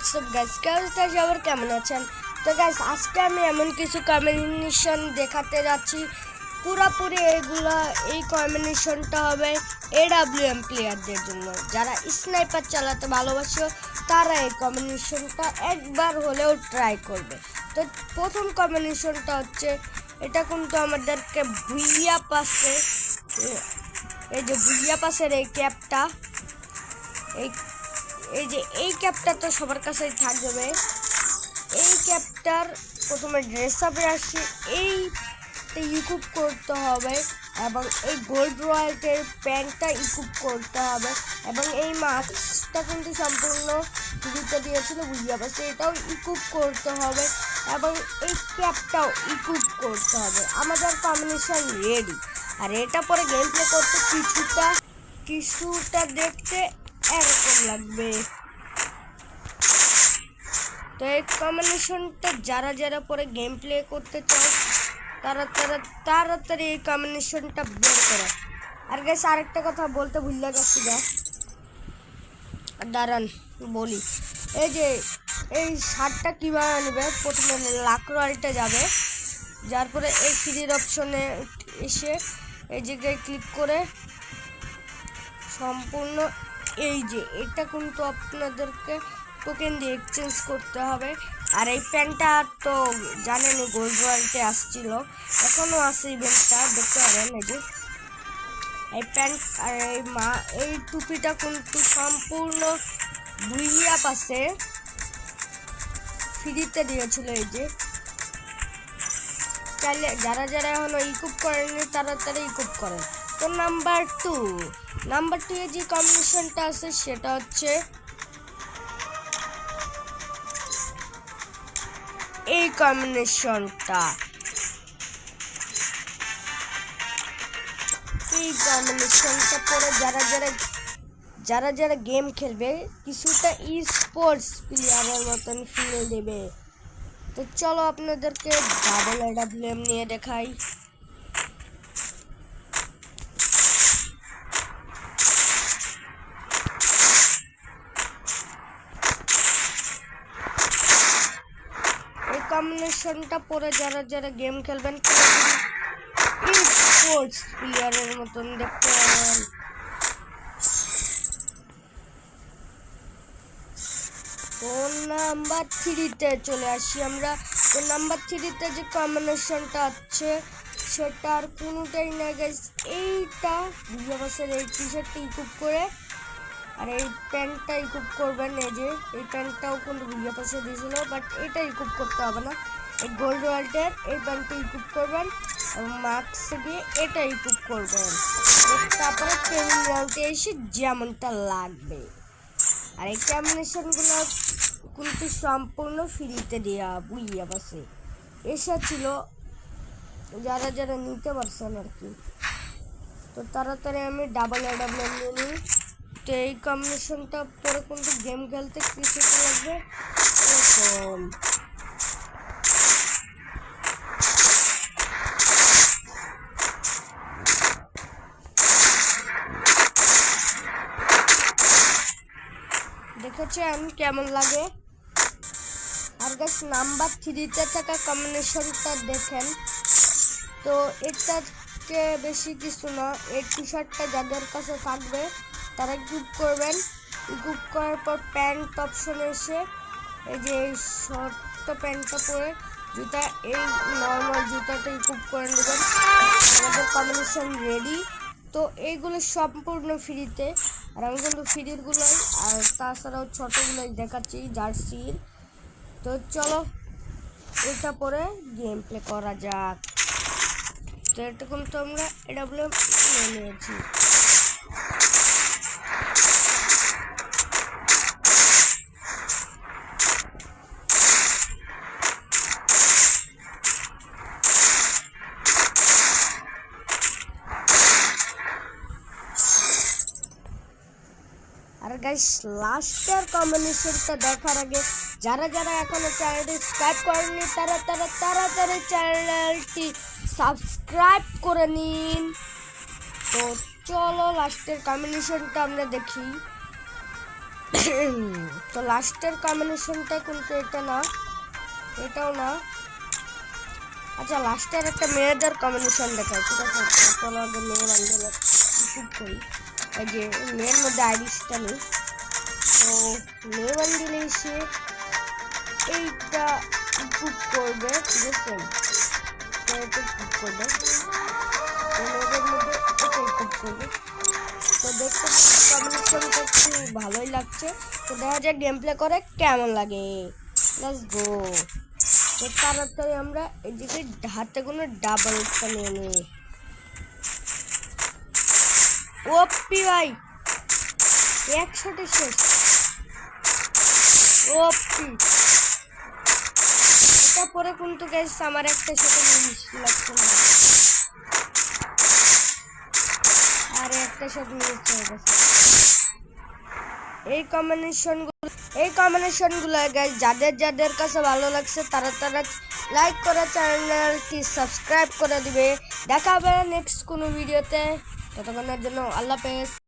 WhatsApp guys, সবার কেমন আছেন? তো গাইস, আজকে আমি এমন কিছু কম্বিনেশন দেখাতে যাচ্ছি। পুরোপুরি এই কম্বিনেশনটা হবে AWM প্লেয়ারদের জন্য। যারা স্নাইপার চালাতে ভালোবাসো তারা এই কম্বিনেশনটা একবার হলেও ট্রাই করবে। তো প্রথম কম্বিনেশনটা হচ্ছে, এটা কিন্তু আমাদেরকে ভুইয়া পাসে, এই যে ভুইয়া পাসের এই ক্যাপটা, এই ক্যাপটা তো সবার কাছেই থাকবে। এই ক্যাপটার প্রথমে ড্রেস আপে আসি, এইটা ইকুইপ করতে হবে এবং এই গোল্ড রয়্যালের প্যান্টটা ইকুইপ করতে হবে এবং এই মাস্কটা কিন্তু সম্পূর্ণ ফ্রিতে দিয়েছিল বুঝিয়ে পারছি, এটাও ইকুইপ করতে হবে এবং এই ক্যাপটাও ইকুইপ করতে হবে। আমাদের কম্বিনেশন রেডি। আর এটা পরে গেম প্লে করতে কিছুটা দেখতে এরকম লাগবে। তো এই কম্বিনেশনটা যারা পরে গেম প্লে করতে চায় তাড়াতাড়ি এই কম্বিনেশনটা বের করে। আর গাইস, আরেকটা কথা বলতে ভুলে গেছি, দাঁড়ান বলি। এই যে এই শার্টটা কীভাবে নেবে, প্রথমে লাক রয়্যালটা যাবে, যার পরে এই ফ্রির অপশনে এসে এই জায়গায় ক্লিক করে সম্পূর্ণ এই যে এটা কিন্তু আপনাদেরকে টোকেন দিয়ে এক্সচেঞ্জ করতে হবে। আর এই প্যান্টটা তো জানেন গোল্ড রয়্যালতে আসছিল, এখনও আছে, ইভেন্টটা দেখতে পারেন। এই যে এই প্যান্ট আর এই টুপিটা কিন্তু সম্পূর্ণ ভুইয়া পাশে ফ্রিতে দিয়েছিল। এই যে চাইলে যারা এখনো ইকুইপ করেনি তাড়াতাড়ি ইকুইপ করেন। তো নাম্বার টু এ যে কম্বিনেশনটা আছে সেটা হচ্ছে এই কম্বিনেশনটা পরে যারা গেম খেলবে কিছুটা স্পোর্টস প্লেয়ারের মতন ফিল দেবে। তো চলো আপনাদেরকে ডাবল AWM নিয়ে দেখাই। কম্বিনেশনটা পরে যারা গেম খেলবেন স্পোর্টস প্লেয়ারের মতন দেখতে পাবেন। তো নাম্বার 3-তে চলে আসি আমরা। তো নাম্বার 3-তে যে কম্বিনেশনটা আছে সেটা আর কোনোটাই না গাইস, এইটা ভিডিও বসের এই টি শার্টটা ইকুইপ করে আর এই প্যান্টটা ইকুইপ করবেন। এই যে এই প্যান্টটাও কিন্তু ভিডিও পাশে দিয়েছিল, বাট এটা ইকুইপ করতে হবে না। এই গোল্ড রয়্যালের এই প্যান্টটা ইকুইপ করবেন এবং মাস্ক দিয়ে এটা ইকুইপ করবেন। তারপরে ট্রেনিং গ্রাউন্ডে এসে যেমনটা লাগবে। আর এই কম্বিনেশনগুলো কিন্তু সম্পূর্ণ ফ্রিতে দেওয়া বুঝিয়ে পাশে এসেছিল, যারা নিতে পারছেন আর কি। তো তাড়াতাড়ি আমি ডাবল AWM নিয়ে নিই। তো এই কম্বিনেশনটা পরে কিন্তু গেম খেলতে কিছুটা লাগবে এরকম। দেখেছেন কেমন লাগে? আর গাইস, নাম্বার 3-তে থাকা কম্বিনেশনটা দেখেন। তো এটাকে বেশি কিছু না, এই টি শার্টটা যাদের কাছে থাকবে তারা ইকুইপ করবেন। ইকুইপ করার পর প্যান্ট অপশনে এসে এই যে এই শর্ট প্যান্টটা পরে জুতা, এই নর্মাল জুতাটা ইকুইপ করে নেবেন। আমাদের কম্বিনেশন রেডি। তো এইগুলো সম্পূর্ণ ফ্রিতে, আর আমি কিন্তু ফ্রিরগুলোই আর তাছাড়াও ছোটোগুলোই দেখাচ্ছি জার্সির। তো চলো এটা পরে গেম প্লে করা যাক। তো এটা কিন্তু আমরা AWM নিয়ে নিয়েছি। আর গাইস, লাস্টের কম্বিনেশনটা দেখার আগে যারা এখনো চ্যানেলটি সাবস্ক্রাইব করেননি তাড়াতাড়ি চ্যানেলটি সাবস্ক্রাইব করে নিন। তো চলো লাস্টের কম্বিনেশনটা আমরা দেখি। তো লাস্টের কম্বিনেশনটা কিন্তু এটা না, এটাও না। আচ্ছা লাস্টের একটা মেয়েদের কম্বিনেশন দেখায়, ঠিক আছে? চলো আগে মেয়ের আন্দোলন ইকুপ করি। এই যে মেয়ের মধ্যে আইরিশটা নেই, তো মেয়ে বান্ডিলে এসে এইটা ইকুপ করবে, ঠিক আছে? তো এটা ইকুপ করবে, মেয়েদের মধ্যে এটা ইকুপ করবে। তো দেখতে কম্বিনেশনটা একটু ভালোই লাগছে। তো দেখা যায় গেম প্লে করে কেমন লাগে। Let's go. তো তাড়াতাড়ি আমরা এদিকে হাতে কোনো ডাবলটা নিয়ে নিই। ওপি ভাই, একশোটে শেষ। ওপি, এটা পরে কিন্তু গাইস আমার একটা সাথে মিষ্টি লাগছে না, আর একটা সাথে মিষ্টি হয়ে গেছে। এই কম্বিনেশনগুলো গাইস যাদের যাদের কাছে ভালো লাগছে তারা লাইক করে চ্যানেলটি সাবস্ক্রাইব করে দিবে। দেখা হবে নেক্সট কোনো ভিডিওতে। ততক্ষণের জন্য আল্লাহ হাফেজ।